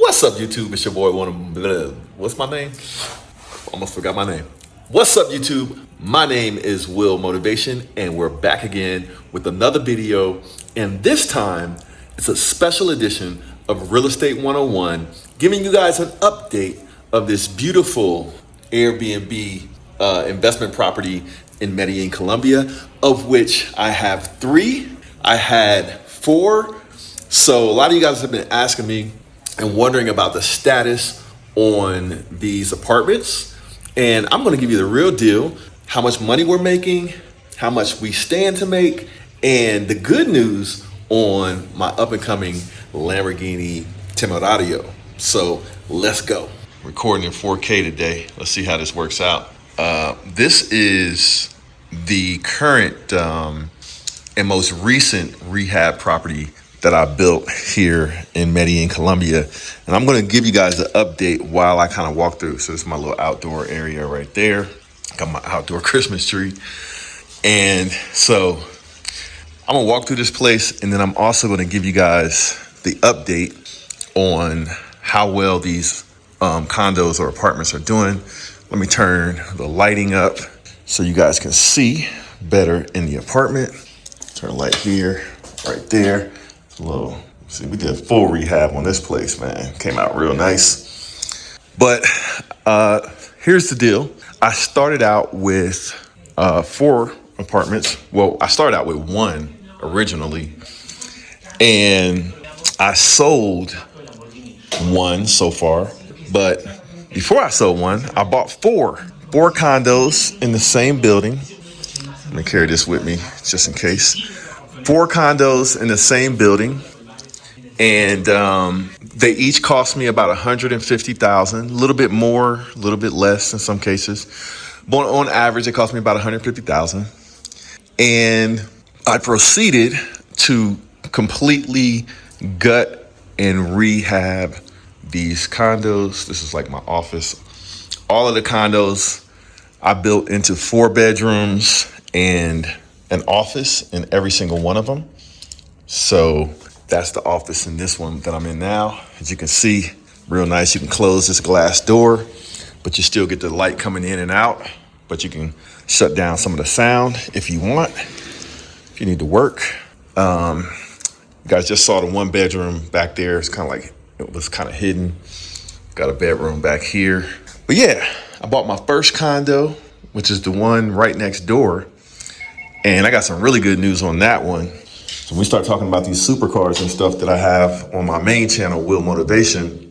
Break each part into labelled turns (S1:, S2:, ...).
S1: What's up, YouTube? It's your boy. What's my name? Almost forgot my name. What's up, YouTube? My name is Will Motivation, and we're back again with another video. And this time, it's a special edition of Real Estate 101, giving you guys an update of this beautiful Airbnb investment property in Medellin, Colombia, of which I have 3. I had 4. So a lot of you guys have been asking me and wondering about the status on these apartments. And I'm gonna give you the real deal, how much money we're making, how much we stand to make, and the good news on my up and coming Lamborghini Temerario. So let's go. Recording in 4K today. Let's see how this works out. This is the current and most recent rehab property that I built here in Medellin, Colombia. And I'm gonna give you guys an update while I kind of walk through. So this is my little outdoor area right there. Got my outdoor Christmas tree. And so I'm gonna walk through this place, and then I'm also gonna give you guys the update on how well these condos or apartments are doing. Let me turn the lighting up so you guys can see better in the apartment. Turn the light here, right there. See, we did a full rehab on this place, man. Came out real nice. But here's the deal. I started out with 4 apartments. Well, I started out with 1 originally, and I sold 1 so far. But before I sold 1, I bought 4 condos in the same building. Let me carry this with me just in case. 4 condos in the same building, and they each cost me about $150,000, a little bit more, a little bit less in some cases. But on average, it cost me about $150,000. And I proceeded to completely gut and rehab these condos. This is like my office. All of the condos I built into 4 bedrooms and an office in every single one of them. So that's the office in this one that I'm in now. As you can see, real nice. You can close this glass door, but you still get the light coming in and out. But you can shut down some of the sound if you want, if you need to work. You guys just saw the 1 bedroom back there. It's kind of like, it was kind of hidden. Got a bedroom back here. But yeah, I bought my first condo, which is the one right next door. And I got some really good news on that one. So when we start talking about these supercars and stuff that I have on my main channel, Will Motivation,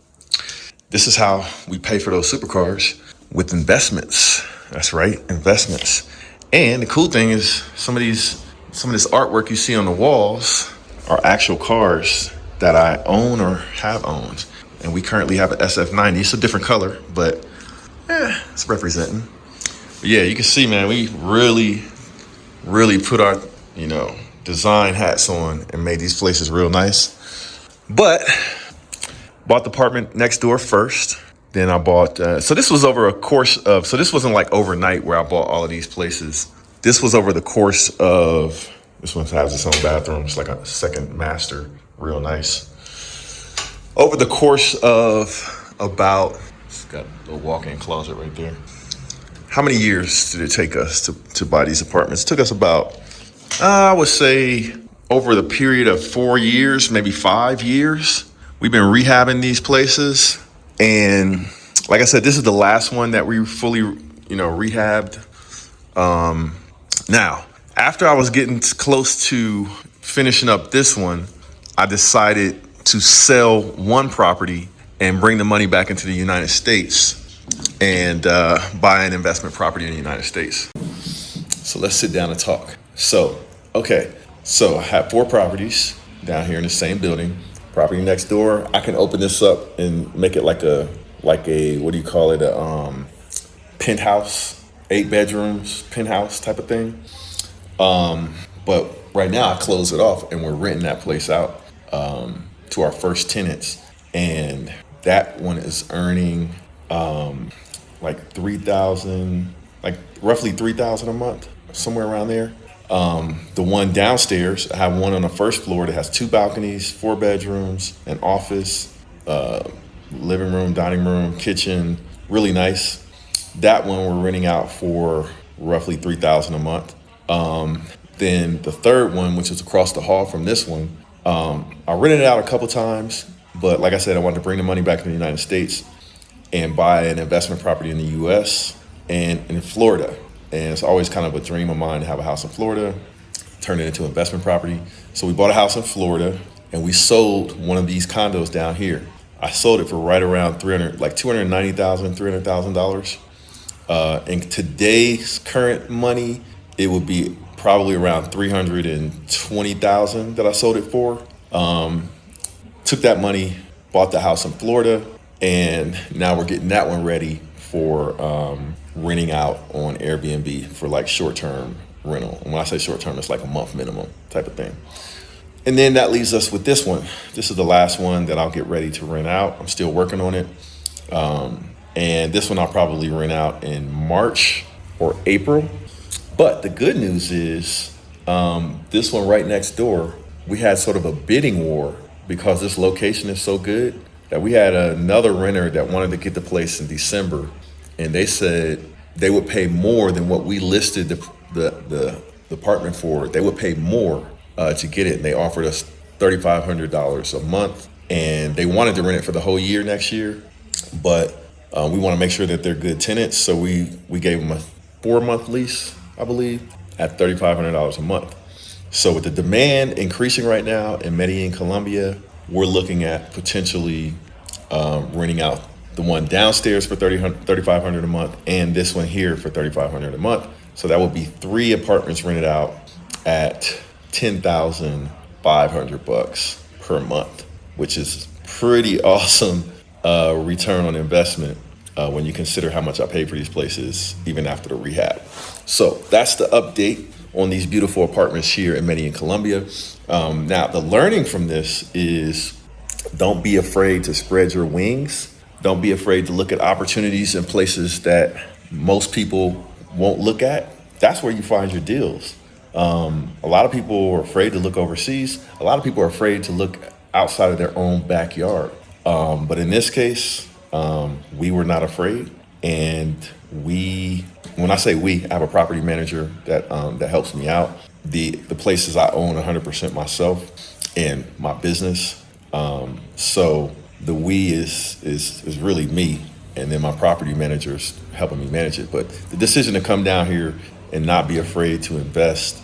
S1: this is how we pay for those supercars, with investments. That's right, investments. And the cool thing is some of this artwork you see on the walls are actual cars that I own or have owned. And we currently have an SF90. It's a different color, but it's representing. But yeah, you can see, man, we really put our, design hats on and made these places real nice. But bought the apartment next door first. Then I bought, so this was over a course of, so this wasn't like overnight where I bought all of these places. This was over the course of, this one has its own bathroom. It's like a second master, real nice. Over the course of about, it's got a little walk-in closet right there. How many years did it take us to buy these apartments? It took us about, I would say, over the period of 4 years, maybe 5 years. We've been rehabbing these places. And like I said, this is the last one that we fully, rehabbed. Now, after I was getting close to finishing up this one, I decided to sell 1 property and bring the money back into the United States and buy an investment property in the United States. So let's sit down and talk. So I have 4 properties down here in the same building. Property next door, I can open this up and make it like a what do you call it? A penthouse, 8 bedrooms, penthouse type of thing. But right now I close it off and we're renting that place out to our first tenants. And that one is earning like $3,000, like roughly $3,000 a month, somewhere around there. The one downstairs, I have one on the first floor that has 2 balconies, 4 bedrooms, an office, living room, dining room, kitchen, really nice. That one we're renting out for roughly $3,000 a month. Then the third one, which is across the hall from this one, I rented it out a couple times, but like I said, I wanted to bring the money back to the United States and buy an investment property in the U.S. and in Florida. And it's always kind of a dream of mine to have a house in Florida, turn it into investment property. So we bought a house in Florida and we sold one of these condos down here. I sold it for right around $290,000, $300,000. In today's current money, it would be probably around $320,000 that I sold it for. Took that money, bought the house in Florida, and now we're getting that one ready for renting out on Airbnb for like short-term rental. And when I say short-term, it's like a month minimum type of thing. And then that leaves us with this one. This is the last one that I'll get ready to rent out. I'm still working on it. And this one I'll probably rent out in March or April. But the good news is this one right next door, we had sort of a bidding war because this location is so good that we had another renter that wanted to get the place in December. And they said they would pay more than what we listed the apartment for. They would pay more to get it. And they offered us $3,500 a month. And they wanted to rent it for the whole year next year. But we want to make sure that they're good tenants. So we gave them a 4-month lease, I believe, at $3,500 a month. So with the demand increasing right now in Medellin, Colombia, we're looking at potentially renting out the one downstairs for $3,500 a month and this one here for $3,500 a month. So that would be 3 apartments rented out at $10,500 per month, which is pretty awesome return on investment when you consider how much I paid for these places even after the rehab. So that's the update on these beautiful apartments here in Medellin, Colombia. Now, the learning from this is don't be afraid to spread your wings. Don't be afraid to look at opportunities in places that most people won't look at. That's where you find your deals. A lot of people are afraid to look overseas. A lot of people are afraid to look outside of their own backyard. But in this case, we were not afraid. And when I say we, I have a property manager that helps me out. The places I own 100% myself and my business. So the we is really me, and then my property manager's helping me manage it. But the decision to come down here and not be afraid to invest,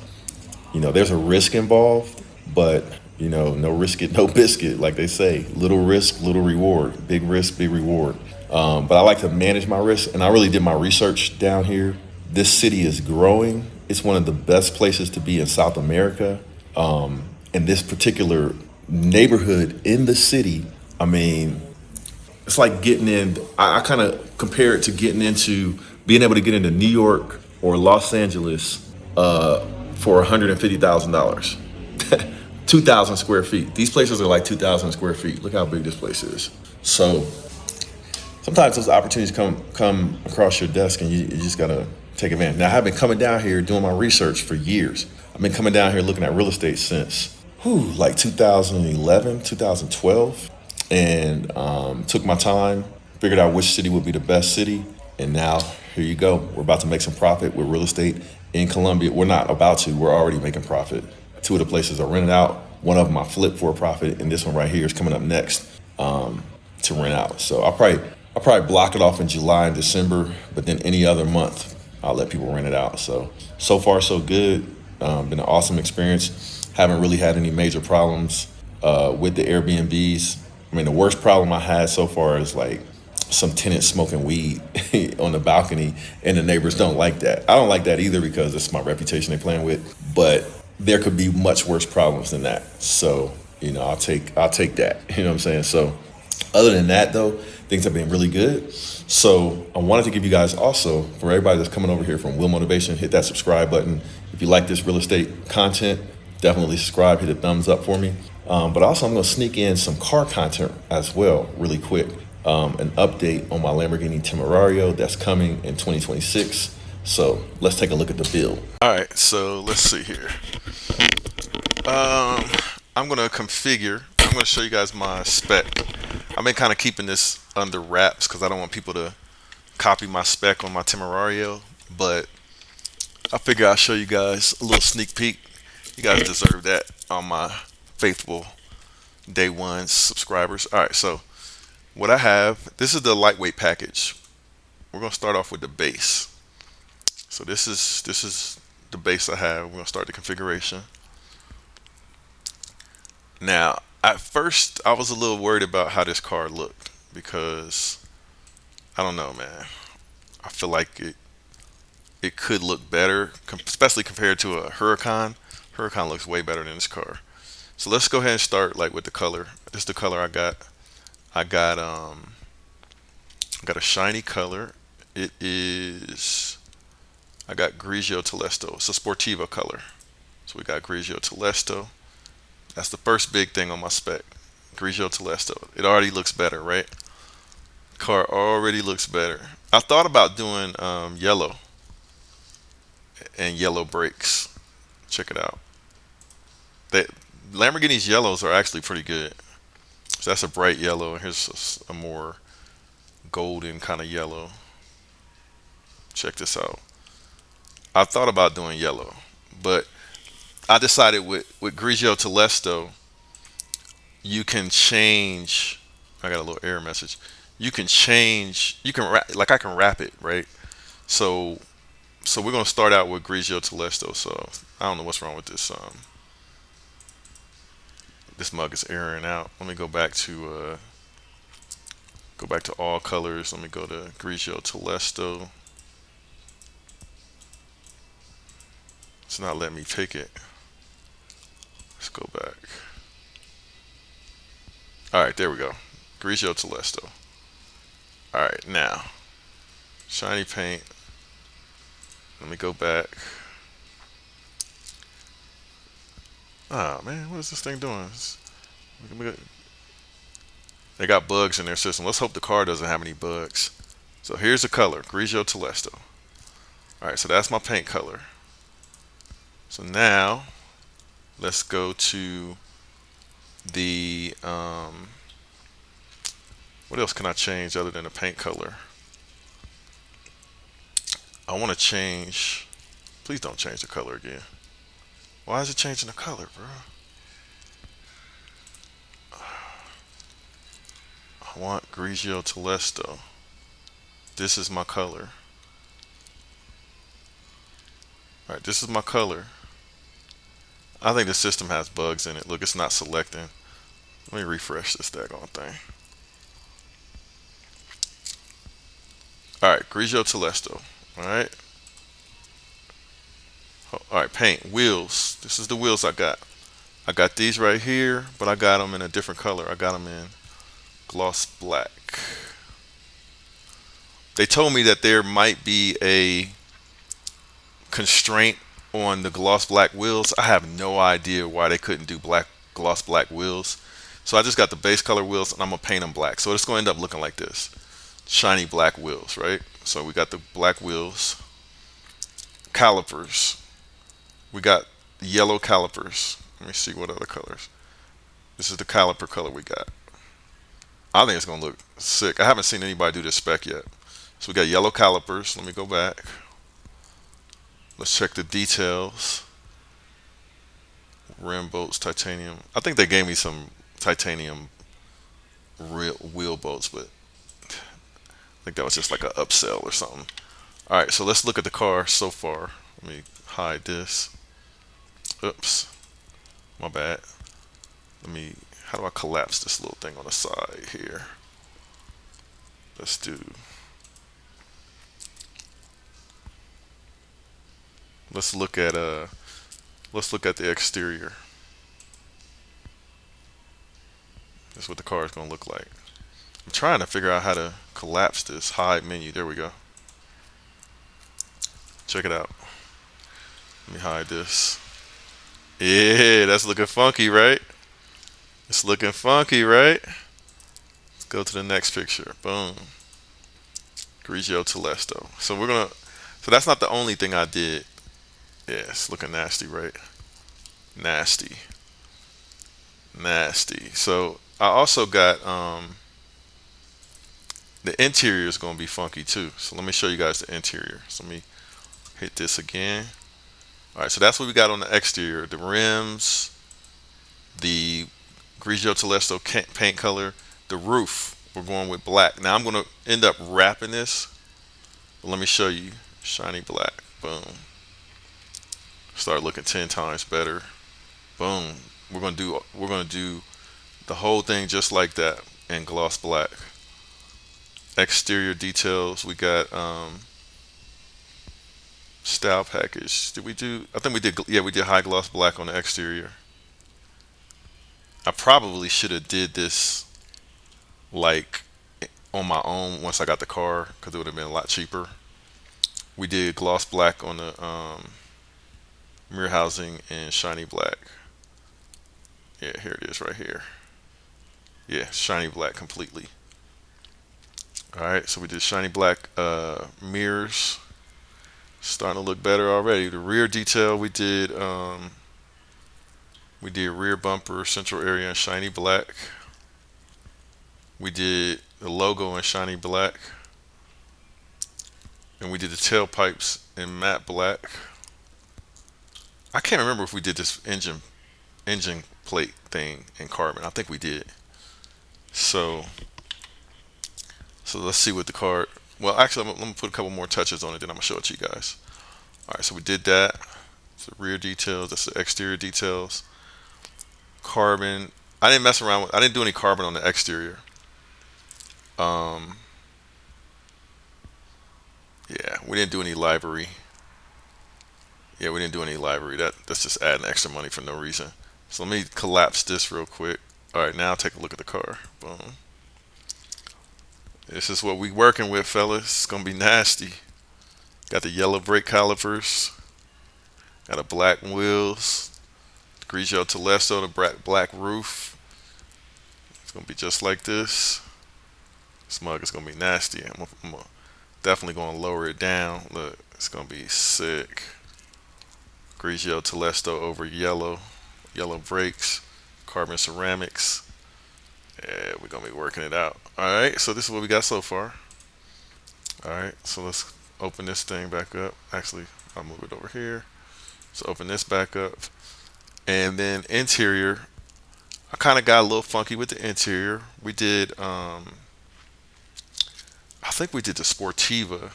S1: there's a risk involved, but no risk it, no biscuit, like they say. Little risk, little reward. Big risk, big reward. But I like to manage my risk, and I really did my research down here. This city is growing. It's one of the best places to be in South America. And this particular neighborhood in the city, it's like getting in, I kind of compare it to being able to get into New York or Los Angeles for $150,000. 2,000 square feet. These places are like 2,000 square feet. Look how big this place is. So sometimes those opportunities come across your desk and you just gotta take advantage. Now, I've been coming down here doing my research for years. I've been coming down here looking at real estate since like 2011, 2012, and took my time, figured out which city would be the best city, and now here you go. We're about to make some profit with real estate in Colombia. We're not about to, we're already making profit. 2 of the places are rented out. One of them I flipped for a profit, and this one right here is coming up next to rent out. So I'll probably block it off in July and December, but then any other month, I'll let people rent it out. So far so good. Been an awesome experience. Haven't really had any major problems with the Airbnbs. The worst problem I had so far is like some tenants smoking weed on the balcony, and the neighbors don't like that. I don't like that either because it's my reputation they're playing with, but there could be much worse problems than that. So, I'll take that, you know what I'm saying? So other than that though, things have been really good. So I wanted to give you guys also, for everybody that's coming over here from Will Motivation, hit that subscribe button. If you like this real estate content, definitely subscribe, hit a thumbs up for me. But also I'm gonna sneak in some car content as well, really quick. An update on my Lamborghini Temerario that's coming in 2026. So let's take a look at the build. All right, so let's see here. I'm gonna show you guys my spec I've been kind of keeping this under wraps because I don't want people to copy my spec on my Temerario. But I figure I'll show you guys a little sneak peek. You guys deserve that on my faithful day one subscribers. All right, so what I have, this is the lightweight package. We're gonna start off with the base. So this is the base I have. We're gonna start the configuration. Now, at first, I was a little worried about how this car looked because I don't know, man. I feel like it could look better, especially compared to a Huracan. Huracan looks way better than this car. So let's go ahead and start like with the color. This is the color I got. I got I got a shiny color. It is I got Grigio Telesto. It's a Sportiva color. So we got Grigio Telesto. That's the first big thing on my spec. Grigio Telesto. It already looks better, right? Car already looks better. I thought about doing yellow and yellow brakes. Check it out. They, Lamborghini's yellows are actually pretty good. So that's a bright yellow. Here's a more golden kind of yellow. Check this out. I thought about doing yellow, but I decided with Grigio Telesto, you can change. I got a little error message. You can change. You can like I can wrap it, right? So we're gonna start out with Grigio Telesto. So I don't know what's wrong with this. This mug is erroring out. Let me go back to all colors. Let me go to Grigio Telesto. It's not letting me pick it. Let's go back. All right, there we go. Grigio Telesto. All right, now shiny paint. Let me go back. Ah, man, what is this thing doing? They got bugs in their system. Let's hope the car doesn't have any bugs. So here's the color, Grigio Telesto. All right, so that's my paint color. So now let's go to the what else can I change other than the paint color? I want to change. Please don't change the color again. Why is it changing the color, bro? I want Grigio Telesto. This is my color. All right, this is my color. I think the system has bugs in it. Look, it's not selecting. Let me refresh this daggone thing. All right, Grigio Telesto. All right. All right, paint wheels. This is the wheels I got. I got these right here, but I got them in a different color. I got them in gloss black. They told me that there might be a constraint on the gloss black wheels. I have no idea why they couldn't do gloss black wheels. So I just got the base color wheels and I'm gonna paint them black. So it's gonna end up looking like this. Shiny black wheels, right? So we got the black wheels. Calipers. We got yellow calipers. Let me see what other colors. This is the caliper color we got. I think it's gonna look sick. I haven't seen anybody do this spec yet. So we got yellow calipers. Let me go back. Let's check the details. Rim bolts, titanium. I think they gave me some titanium real wheel bolts, but I think that was just like an upsell or something. All right, so let's look at the car so far. Let me hide this. Oops, my bad. How do I collapse this little thing on the side here? Let's look at the exterior. This is what the car is gonna look like. I'm trying to figure out how to collapse this hide menu. There we go. Check it out. Let me hide this. Yeah, that's looking funky, right? It's looking funky, right? Let's go to the next picture. Boom. Grigio Telesto. So that's not the only thing I did. Yeah, it's looking nasty, right? Nasty. Nasty. So I also got the interior is going to be funky too. So let me show you guys the interior. So let me hit this again. All right, so that's what we got on the exterior. The rims, the Grigio Telesto paint color, the roof. We're going with black. Now I'm going to end up wrapping this. But let me show you. Shiny black. Boom. Start looking 10 times better. Boom. We're gonna do the whole thing just like that in gloss black. Exterior details. We got style package. Did we do? I think we did. Yeah, we did high gloss black on the exterior. I probably should have did this like on my own once I got the car because it would have been a lot cheaper. We did gloss black on the mirror housing and shiny black. Yeah, here it is right here. Yeah, shiny black completely. All right, so we did shiny black mirrors. Starting to look better already. The rear detail we did rear bumper, central area in shiny black. We did the logo in shiny black. And we did the tailpipes in matte black. I can't remember if we did this engine plate thing in carbon. I think we did. So let's see what the car. Well, actually, I'm gonna put a couple more touches on it, then I'm gonna show it to you guys. All right, so we did that. It's the rear details. That's the exterior details. Carbon. I didn't mess around with. I didn't do any carbon on the exterior. Um, yeah, we didn't do any livery. Yeah, we didn't do any livery. That's just adding extra money for no reason. So let me collapse this real quick. All right, now take a look at the car. Boom. This is what we working with, fellas. It's gonna be nasty. Got the yellow brake calipers. Got a black wheels. Grigio Telesto, the black roof. It's gonna be just like this. This mug is gonna be nasty. I'm definitely gonna lower it down. Look, it's gonna be sick. Grigio Telesto over yellow brakes, carbon ceramics. Yeah, we're gonna be working it out. All right, so this is what we got so far. All right, so let's open this thing back up. Actually, I'll move it over here. So open this back up. And then interior, I kind of got a little funky with the interior. We did, I think we did the Sportiva.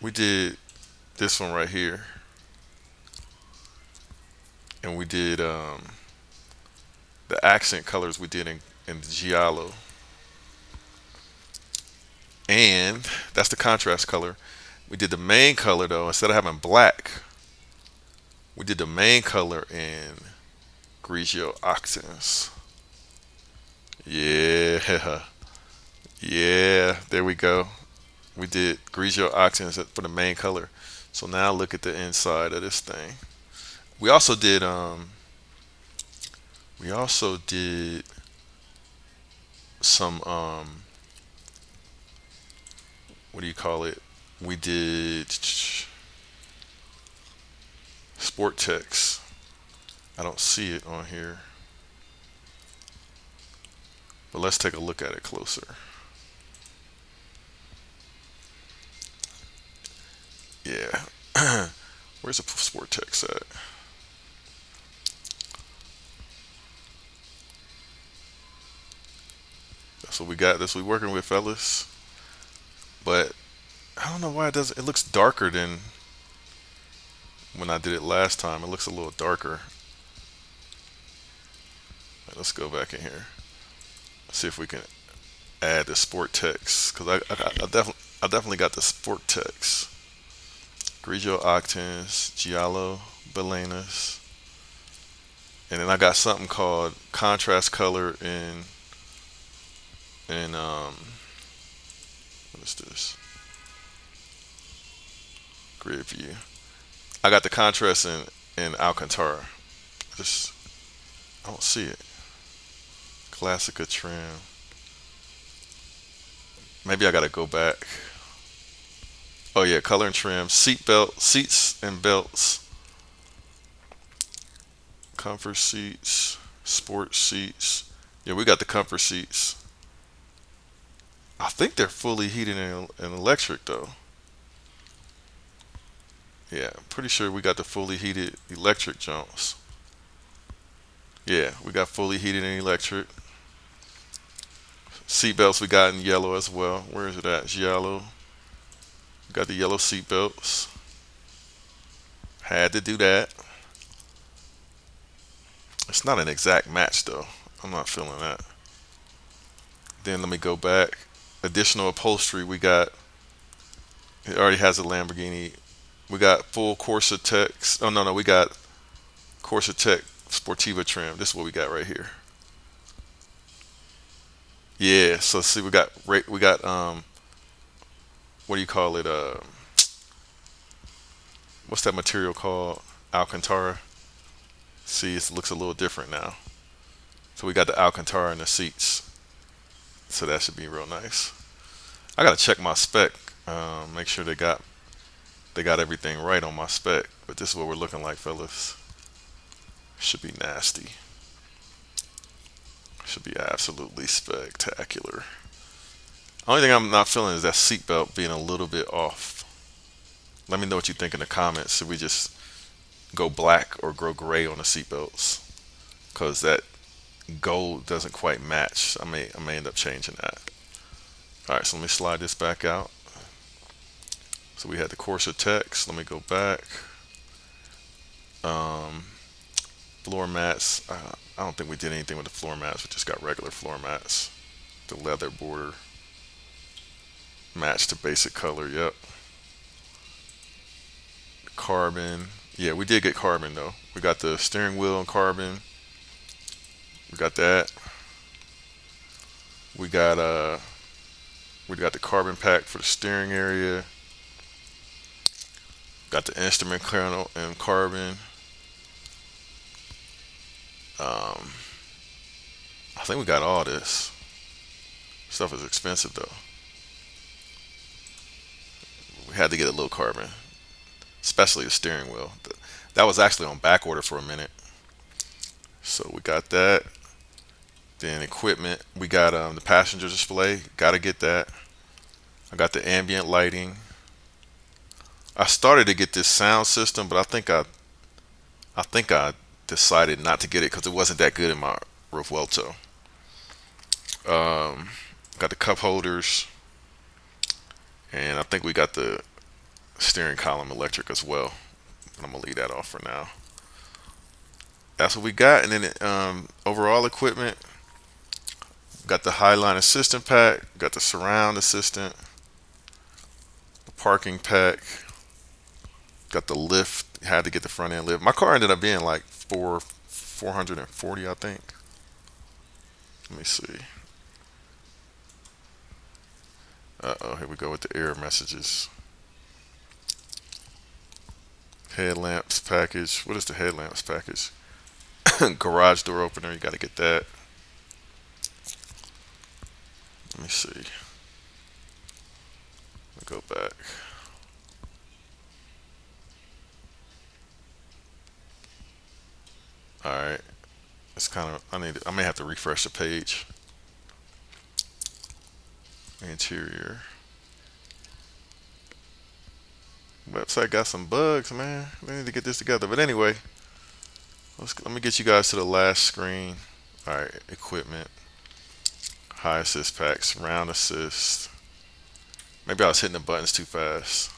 S1: We did this one right here. And we did the accent colors we did in the Giallo. And that's the contrast color. We did the main color though, instead of having black, we did the main color in Grigio Octans. Yeah. Yeah, there we go. We did Grigio Octans for the main color. So now look at the inside of this thing. We also did some what do you call it? We did Sport Text. I don't see it on here. But let's take a look at it closer. Yeah. Where's the Sport Text at? That's what we got. That's what we're working with, fellas. But I don't know why it doesn't. It looks darker than when I did it last time. It looks a little darker. Right, let's go back in here. See if we can add the sport text because I definitely got the sport text. Grigio Octans, Giallo Balenas, and then I got something called contrast color in what is this? Grid view. I got the contrast in Alcantara. Just I don't see it. Classica trim. Maybe I gotta go back. Oh yeah, color and trim, seats and belts, comfort seats, sport seats,
S2: Yeah, we got the comfort seats. I think they're fully heated and electric though. Yeah, I'm pretty sure we got the fully heated electric Jones. Yeah, we got fully heated and electric. Seat belts we got in yellow as well. Where is it at? It's yellow. We got the yellow seat belts. Had to do that. It's not an exact match though. I'm not feeling that. Then let me go back. Additional upholstery we got. It already has a Lamborghini. We got full Corsa Tech. Oh no, we got Corsa Tech Sportiva trim. This is what we got right here. Yeah. So see, we got what do you call it? What's that material called? Alcantara. See, it looks a little different now. So we got the Alcantara in the seats. So that should be real nice. I gotta check my spec. Make sure they got everything right on my spec. But this is what we're looking like, fellas. Should be nasty. Should be absolutely spectacular. Only thing I'm not feeling is that seatbelt being a little bit off. Let me know what you think in the comments. Should we just go black or go gray on the seatbelts? Cause that gold doesn't quite match. I may end up changing that. All right, so let me slide this back out. So we had the Corsa text. Let me go back. Um, Floor mats. I don't think we did anything with the floor mats. We just got regular floor mats. The leather border matched the basic color. Yep. Carbon. Yeah, we did get carbon though. We got the steering wheel in carbon. We got that. We got we got the carbon pack for the steering area. Got the instrument panel in carbon. Um, I think we got all this. Stuff is expensive though. We had to get a little carbon, especially the steering wheel. That was actually on back order for a minute. So we got that. Then equipment, we got the passenger display. Got to get that. I got the ambient lighting. I started to get this sound system, but I think I decided not to get it because it wasn't that good in my Revuelto. Um, got the cup holders, and I think we got the steering column electric as well. But I'm gonna leave that off for now. That's what we got, and then overall equipment. Got the Highline Assistant pack. Got the Surround Assistant. The parking pack. Got the lift. Had to get the front end lift. My car ended up being like 440, I think. Let me see. Here we go with the error messages. Headlamps package. What is the headlamps package? Garage door opener. You got to get that. Let me see. Let me go back. All right. It's kind of. I may have to refresh the page. Interior. Website got some bugs, man. We need to get this together. But anyway, let me get you guys to the last screen. All right, equipment, high assist packs, round assist. Maybe I was hitting the buttons too fast.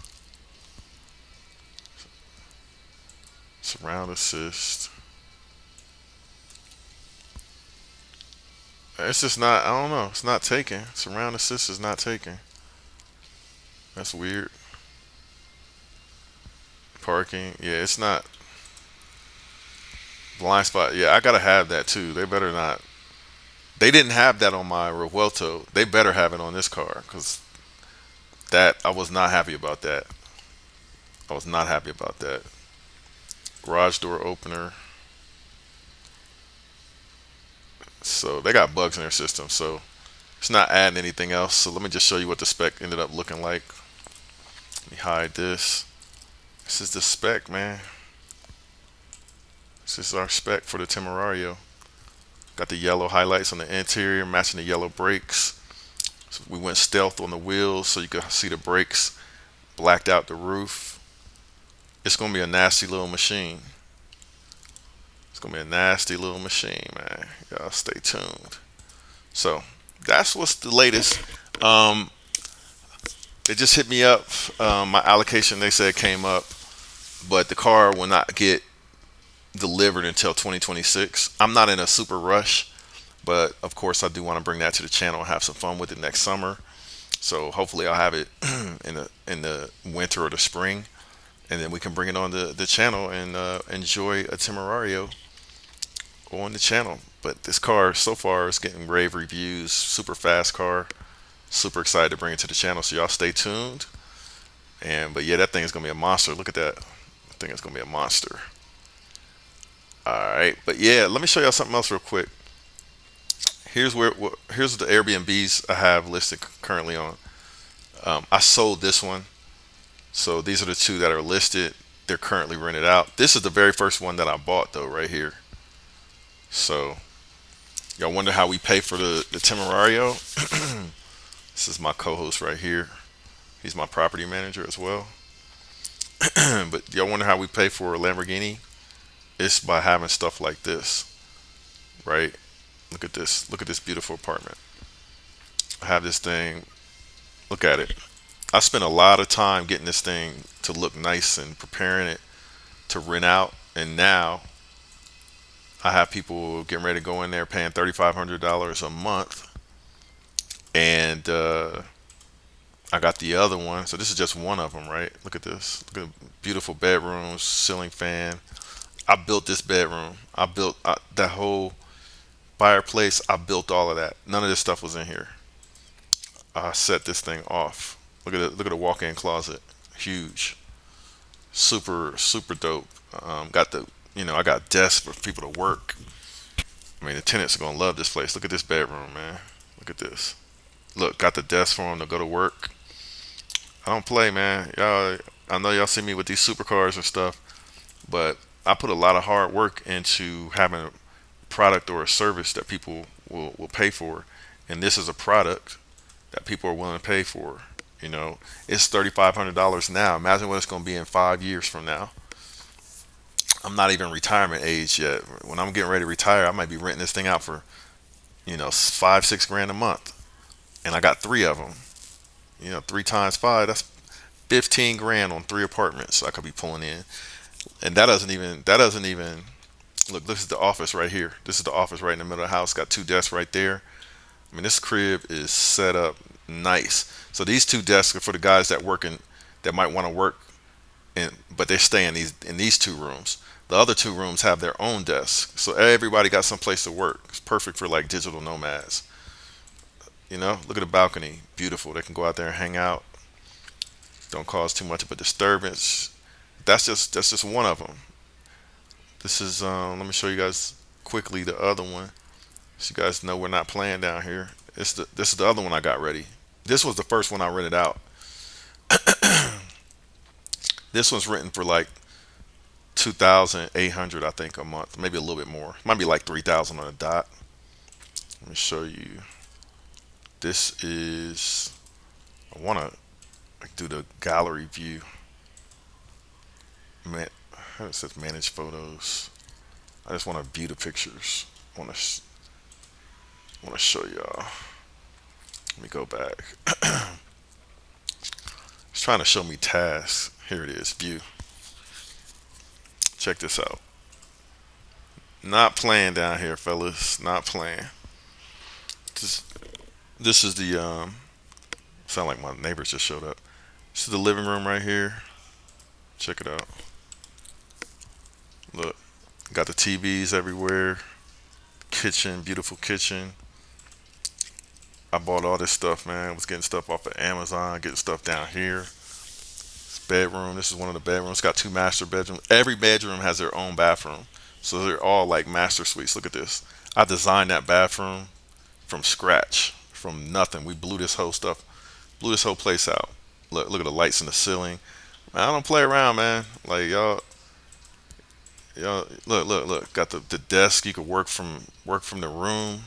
S2: Surround assist. It's just not. I don't know. It's not taking. Surround assist is not taking. That's weird. Parking. Yeah, it's not. Blind spot. Yeah, I gotta have that too. They better not. They didn't have that on my Revuelto. They better have it on this car because that I was not happy about that. I was not happy about that. Garage door opener. So they got bugs in their system. So it's not adding anything else. So let me just show you what the spec ended up looking like. Let me hide this. This is the spec, man. This is our spec for the Temerario. Got the yellow highlights on the interior, matching the yellow brakes. So we went stealth on the wheels so you could see the brakes. Blacked out the roof. It's gonna be a nasty little machine. It's gonna be a nasty little machine, man. Y'all stay tuned. So that's what's the latest. Um, they just hit me up. My allocation, they said, came up, but the car will not get delivered until 2026. I'm not in a super rush, but of course I do want to bring that to the channel and have some fun with it next summer. So hopefully I'll have it in the winter or the spring, and then we can bring it on the channel and enjoy a Temerario on the channel. But this car so far is getting rave reviews. Super fast car. Super excited to bring it to the channel. So y'all stay tuned. And but yeah, that thing is gonna be a monster. Look at that. I think it's gonna be a monster. All right, but yeah, let me show y'all something else real quick. Here's the Airbnbs I have listed currently on. I sold this one, so these are the two that are listed. They're currently rented out. This is the very first one that I bought though, right here. So y'all wonder how we pay for the Temerario? This is my co-host right here. He's my property manager as well. But y'all wonder how we pay for a Lamborghini? It's by having stuff like this, right? Look at this. Look at this beautiful apartment. I have this thing. Look at it. I spent a lot of time getting this thing to look nice and preparing it to rent out. And now I have people getting ready to go in there paying $3,500 a month. And I got the other one. So this is just one of them, right? Look at this. Look at the beautiful bedrooms, ceiling fan. I built this bedroom. I built that whole fireplace. I built all of that. None of this stuff was in here. I set this thing off. Look at it. Look at the walk-in closet. Huge. Super, super dope. Got the, I got desks for people to work. I mean, the tenants are gonna love this place. Look at this bedroom, man. Look at this. Look, got the desk for them to go to work. I don't play, man. Y'all, I know y'all see me with these supercars and stuff, but I put a lot of hard work into having a product or a service that people will pay for, and this is a product that people are willing to pay for. It's $3,500 now. Imagine what it's going to be in 5 years from now. I'm not even retirement age yet. When I'm getting ready to retire, I might be renting this thing out for 5-6 grand a month, and I got three of them. 3 times 5, that's 15 grand on 3 apartments I could be pulling in. And that doesn't even look. This is the office right here. This is the office right in the middle of the house. Got 2 desks right there. I mean, this crib is set up nice. So these 2 desks are for the guys that might want to work but they stay in these 2 rooms. The other 2 rooms have their own desks, so everybody got some place to work. It's perfect for like digital nomads. Look at the balcony, beautiful. They can go out there and hang out. Don't cause too much of a disturbance. That's just one of them. This is let me show you guys quickly the other one, so you guys know we're not playing down here. This is the other one I got ready. This was the first one I rented out. This one's renting for like 2,800, I think, a month, maybe a little bit more. Might be like 3,000 on a dot. Let me show you. This is. I want to do the gallery view. Man, how it says manage photos. I just want to view the pictures. Want to show y'all. Let me go back. It's trying to show me tasks. Here it is, view. Check this out. Not playing down here, fellas. Not playing. This is the sound like my neighbors just showed up. This is the living room right here. Check it out. Look, got the TVs everywhere. Kitchen, beautiful kitchen. I bought all this stuff, man. I was getting stuff off of Amazon, getting stuff down here. This bedroom. This is one of the bedrooms. It's got 2 master bedrooms. Every bedroom has their own bathroom, so they're all like master suites. Look at this. I designed that bathroom from scratch, from nothing. We blew this whole place out. Look at the lights in the ceiling. Man, I don't play around, man. Like y'all, Look. Got the desk. You could work from the room.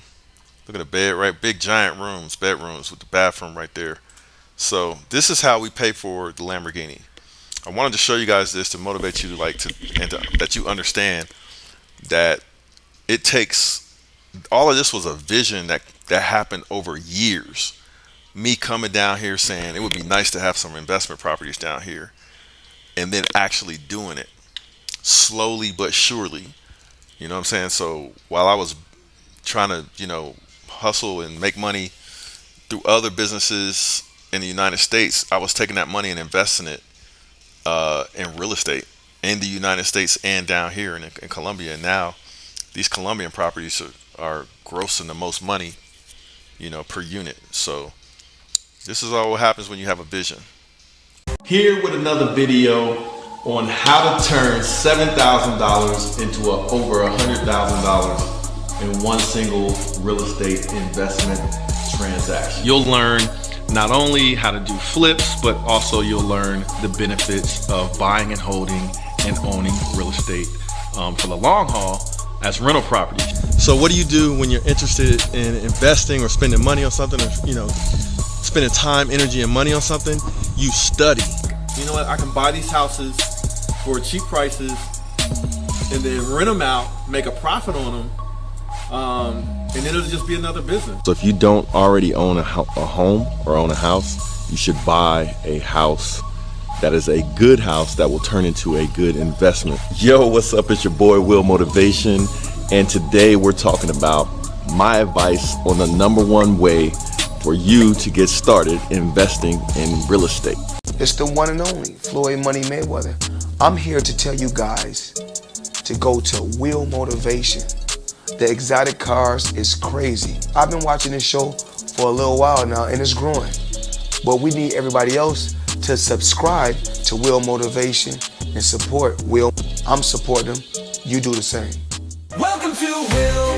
S2: Look at the bed, right? Big giant rooms, bedrooms with the bathroom right there. So this is how we pay for the Lamborghini. I wanted to show you guys this to motivate you that you understand that it takes all of this was a vision that happened over years. Me coming down here saying it would be nice to have some investment properties down here, and then actually doing it slowly but surely. You know what I'm saying? So while I was trying to, hustle and make money through other businesses in the United States, I was taking that money and investing it in real estate in the United States and down here in Colombia. And now these Colombian properties are grossing the most money, per unit. So this is all what happens when you have a vision.
S1: Here with another video on how to turn $7,000 into over $100,000 in one single real estate investment transaction. You'll learn not only how to do flips, but also you'll learn the benefits of buying and holding and owning real estate for the long haul as rental properties.
S3: So what do you do when you're interested in investing or spending money on something, or spending time, energy, and money on something? You study.
S1: You know what? I can buy these houses for cheap prices and then rent them out, make a profit on them, and then it'll just be another business.
S3: So if you don't already own a home or own a house, you should buy a house that is a good house that will turn into a good investment. Yo, what's up? It's your boy Will Motivation, and today we're talking about my advice on the #1 way for you to get started investing in real estate.
S4: It's the one and only Floyd Money Mayweather. I'm here to tell you guys to go to Will Motivation. The exotic cars is crazy. I've been watching this show for a little while now, and it's growing. But we need everybody else to subscribe to Will Motivation and support Will. I'm supporting him. You do the same.
S5: Welcome to Will